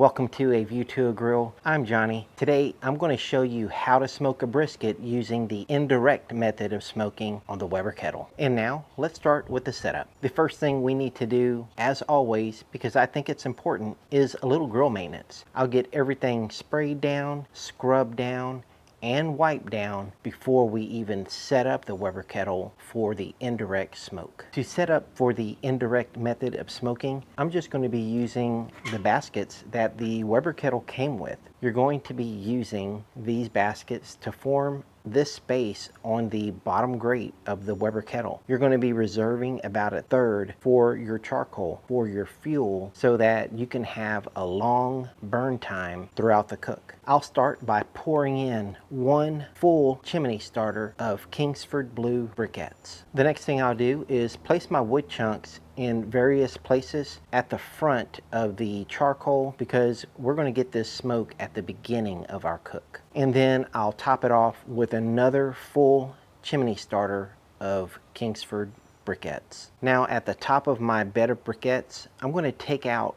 Welcome to A View to a Grill. I'm Johnny. Today I'm going to show you how to smoke a brisket using the indirect method of smoking on the Weber kettle. And now let's start with the setup. The first thing we need to do, as always, because I think it's important, is a little grill maintenance. I'll get everything sprayed down, scrubbed down, and wiped down before we even set up the Weber kettle for the indirect smoke. To set up for the indirect method of smoking, I'm just going to be using the baskets that the Weber kettle came with. You're going to be using these baskets to form this space on the bottom grate of the Weber kettle. You're going to be reserving about a third for your charcoal, for your fuel, so that you can have a long burn time throughout the cook. I'll start by pouring in one full chimney starter of Kingsford Blue briquettes. The next thing I'll do is place my wood chunks in various places at the front of the charcoal because we're going to get this smoke at the beginning of our cook. And then I'll top it off with another full chimney starter of Kingsford briquettes. Now at the top of my bed of briquettes, I'm going to take out,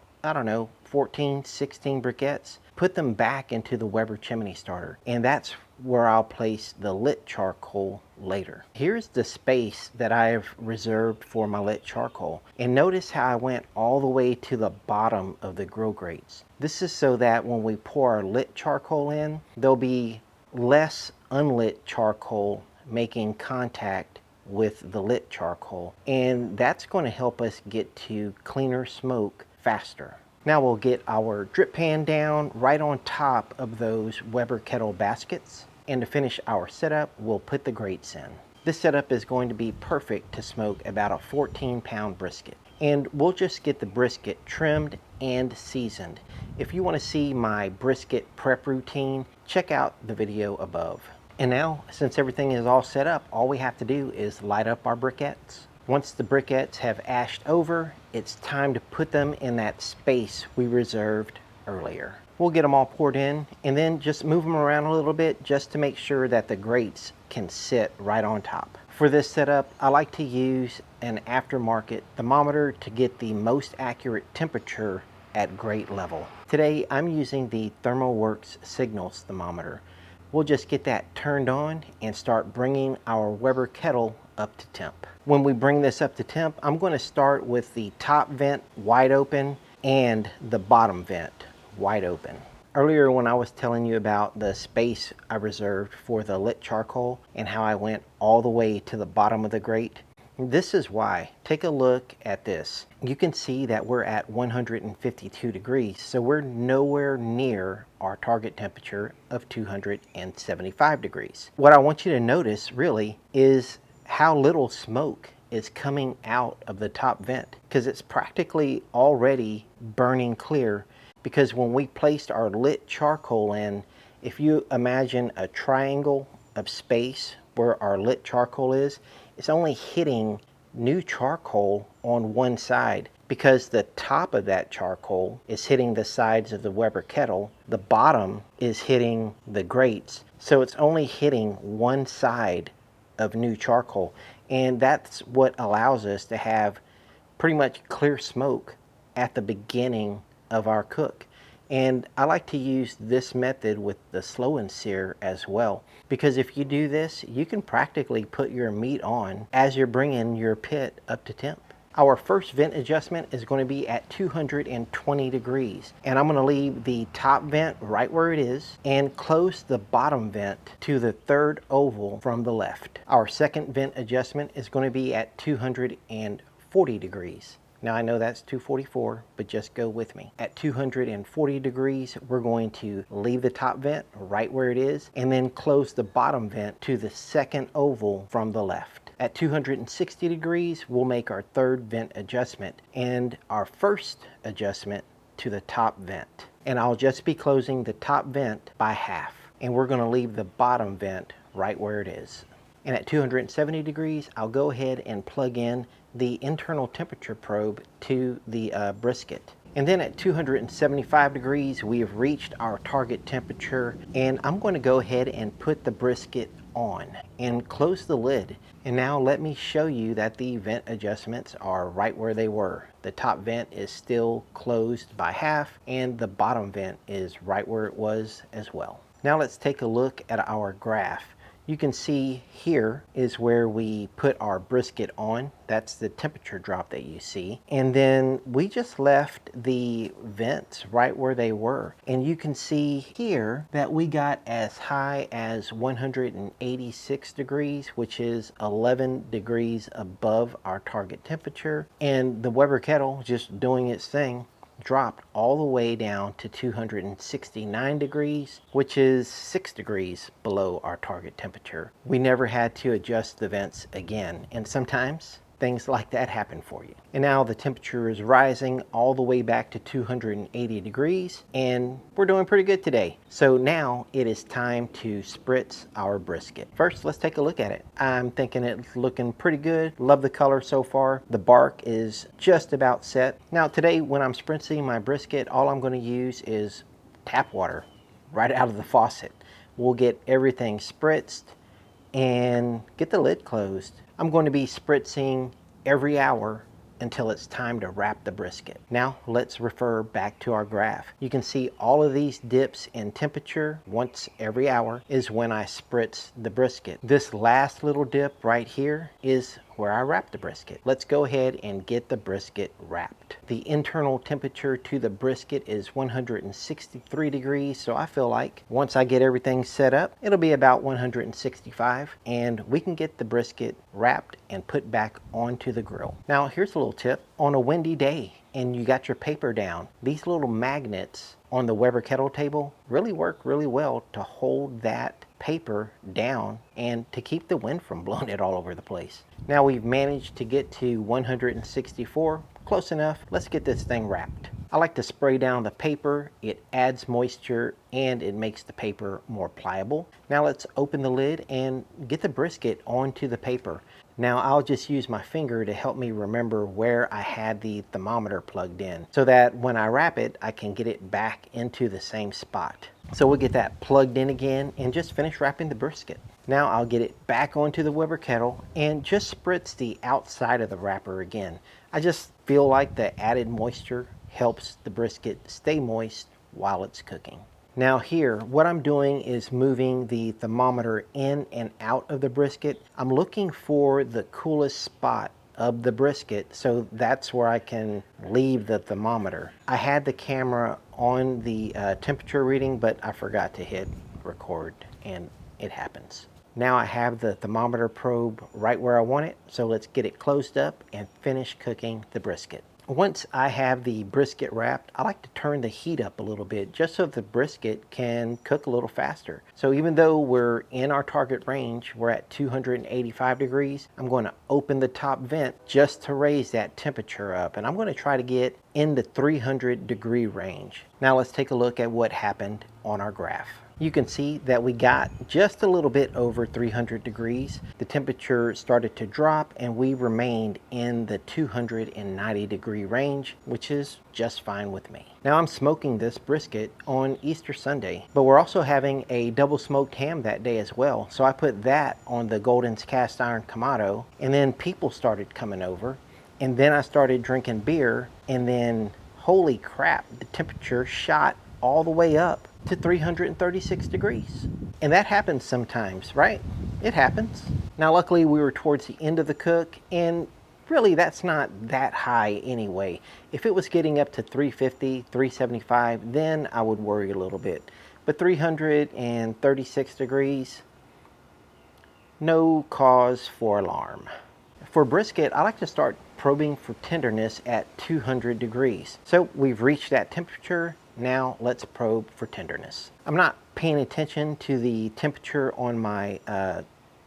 14, 16 briquettes, put them back into the Weber chimney starter, and that's where I'll place the lit charcoal later. Here's the space that I've reserved for my lit charcoal, and notice how I went all the way to the bottom of the grill grates. This is so that when we pour our lit charcoal in, there'll be less unlit charcoal making contact with the lit charcoal, and that's going to help us get to cleaner smoke faster. Now we'll get our drip pan down right on top of those Weber kettle baskets. And to finish our setup, we'll put the grates in. This setup is going to be perfect to smoke about a 14-pound brisket. And we'll just get the brisket trimmed and seasoned. If you want to see my brisket prep routine, check out the video above. And now, since everything is all set up, all we have to do is light up our briquettes. Once the briquettes have ashed over, it's time to put them in that space we reserved earlier. We'll get them all poured in and then just move them around a little bit just to make sure that the grates can sit right on top. For this setup, I like to use an aftermarket thermometer to get the most accurate temperature at grate level. Today, I'm using the ThermoWorks Signals thermometer. We'll just get that turned on and start bringing our Weber kettle up to temp. When we bring this up to temp, I'm going to start with the top vent wide open and the bottom vent wide open. Earlier when I was telling you about the space I reserved for the lit charcoal and how I went all the way to the bottom of the grate, this is why. Take a look at this. You can see that we're at 152 degrees, so we're nowhere near our target temperature of 275 degrees. What I want you to notice really is how little smoke is coming out of the top vent, because it's practically already burning clear. Because when we placed our lit charcoal in, if you imagine a triangle of space where our lit charcoal is, it's only hitting new charcoal on one side, because the top of that charcoal is hitting the sides of the Weber kettle, the bottom is hitting the grates, so it's only hitting one side of new charcoal. And that's what allows us to have pretty much clear smoke at the beginning of our cook. And I like to use this method with the slow and sear as well, because if you do this, you can practically put your meat on as you're bringing your pit up to temp. Our first vent adjustment is going to be at 220 degrees, and I'm going to leave the top vent right where it is and close the bottom vent to the third oval from the left. Our second vent adjustment is going to be at 240 degrees. Now I know that's 244, but just go with me. At 240 degrees, we're going to leave the top vent right where it is and then close the bottom vent to the second oval from the left. At 260 degrees, we'll make our third vent adjustment and our first adjustment to the top vent. And I'll just be closing the top vent by half. And we're going to leave the bottom vent right where it is. And at 270 degrees, I'll go ahead and plug in the internal temperature probe to the brisket. And then at 275 degrees, we have reached our target temperature, and I'm going to go ahead and put the brisket on and close the lid. And now let me show you that the vent adjustments are right where they were. The top vent is still closed by half and the bottom vent is right where it was as well. Now let's take a look at our graph. You can see here is where we put our brisket on. That's the temperature drop that you see. And then we just left the vents right where they were. And you can see here that we got as high as 186 degrees, which is 11 degrees above our target temperature. And the Weber kettle, just doing its thing, dropped all the way down to 269 degrees, which is 6 degrees below our target temperature. We never had to adjust the vents again, and sometimes things like that happen for you. And now the temperature is rising all the way back to 280 degrees, and we're doing pretty good today. So now it is time to spritz our brisket. First, let's take a look at it. I'm thinking it's looking pretty good. Love the color so far. The bark is just about set. Now today, when I'm spritzing my brisket, all I'm going to use is tap water right out of the faucet. We'll get everything spritzed and get the lid closed. I'm going to be spritzing every hour until it's time to wrap the brisket. Now let's refer back to our graph. You can see all of these dips in temperature once every hour is when I spritz the brisket. This last little dip right here is where I wrap the brisket. Let's go ahead and get the brisket wrapped. The internal temperature to the brisket is 163 degrees, so I feel like once I get everything set up, it'll be about 165, and we can get the brisket wrapped and put back onto the grill. Now here's a little tip. On a windy day and you got your paper down, these little magnets on the Weber kettle table really work really well to hold that paper down and to keep the wind from blowing it all over the place. Now we've managed to get to 164, close enough. Let's get this thing wrapped. I like to spray down the paper. It adds moisture and it makes the paper more pliable. Now let's open the lid and get the brisket onto the paper. Now I'll just use my finger to help me remember where I had the thermometer plugged in so that when I wrap it, I can get it back into the same spot. So we'll get that plugged in again and just finish wrapping the brisket. Now I'll get it back onto the Weber kettle and just spritz the outside of the wrapper again. I just feel like the added moisture helps the brisket stay moist while it's cooking. Now here, what I'm doing is moving the thermometer in and out of the brisket. I'm looking for the coolest spot of the brisket, so that's where I can leave the thermometer. I had the camera on the temperature reading, but I forgot to hit record, and it happens. Now I have the thermometer probe right where I want it, so let's get it closed up and finish cooking the brisket. Once I have the brisket wrapped, I like to turn the heat up a little bit just so the brisket can cook a little faster. So even though we're in our target range, we're at 285 degrees, I'm going to open the top vent just to raise that temperature up. And I'm going to try to get in the 300 degree range. Now let's take a look at what happened on our graph. You can see that we got just a little bit over 300 degrees. The temperature started to drop and we remained in the 290 degree range, which is just fine with me. Now I'm smoking this brisket on Easter Sunday, but we're also having a double smoked ham that day as well. So I put that on the Golden's cast iron Kamado, and then people started coming over, and then I started drinking beer, and then holy crap, the temperature shot all the way up to 336 degrees. And that happens sometimes, right? It happens. Now luckily we were towards the end of the cook, and really that's not that high anyway. If it was getting up to 350, 375, then I would worry a little bit. But 336 degrees, no cause for alarm. For brisket, I like to start probing for tenderness at 200 degrees. So we've reached that temperature. Now let's probe for tenderness. I'm not paying attention to the temperature on my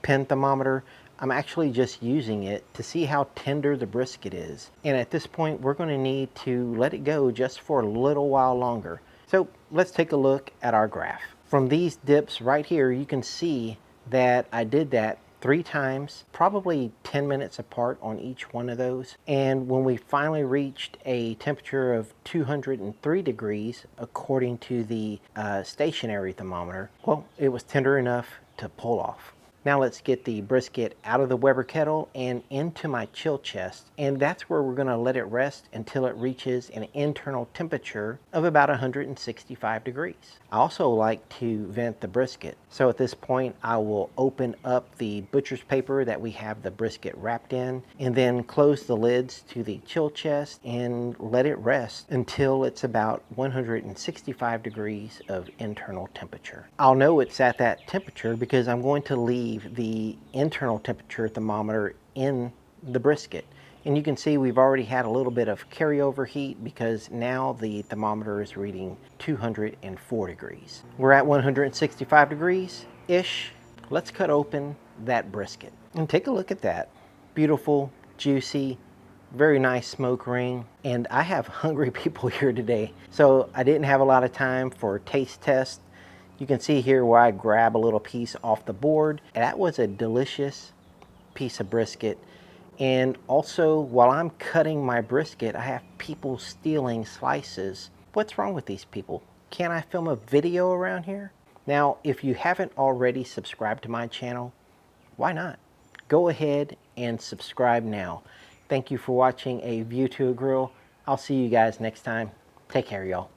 pen thermometer. I'm actually just using it to see how tender the brisket is. And at this point, we're going to need to let it go just for a little while longer. So let's take a look at our graph. From these dips right here, you can see that I did that 3 times, probably 10 minutes apart on each one of those. And when we finally reached a temperature of 203 degrees, according to the stationary thermometer, well, it was tender enough to pull off. Now let's get the brisket out of the Weber kettle and into my chill chest, and that's where we're going to let it rest until it reaches an internal temperature of about 165 degrees. I also like to vent the brisket, so at this point I will open up the butcher's paper that we have the brisket wrapped in, and then close the lids to the chill chest and let it rest until it's about 165 degrees of internal temperature. I'll know it's at that temperature because I'm going to leave the internal temperature thermometer in the brisket. And you can see we've already had a little bit of carryover heat because now the thermometer is reading 204 degrees. We're at 165 degrees-ish. Let's cut open that brisket and take a look at that. Beautiful, juicy, very nice smoke ring. And I have hungry people here today, so I didn't have a lot of time for taste test. You can see here where I grab a little piece off the board. That was a delicious piece of brisket. And also, while I'm cutting my brisket, I have people stealing slices. What's wrong with these people? Can't I film a video around here? Now, if you haven't already subscribed to my channel, why not? Go ahead and subscribe now. Thank you for watching A View to a Grill. I'll see you guys next time. Take care, y'all.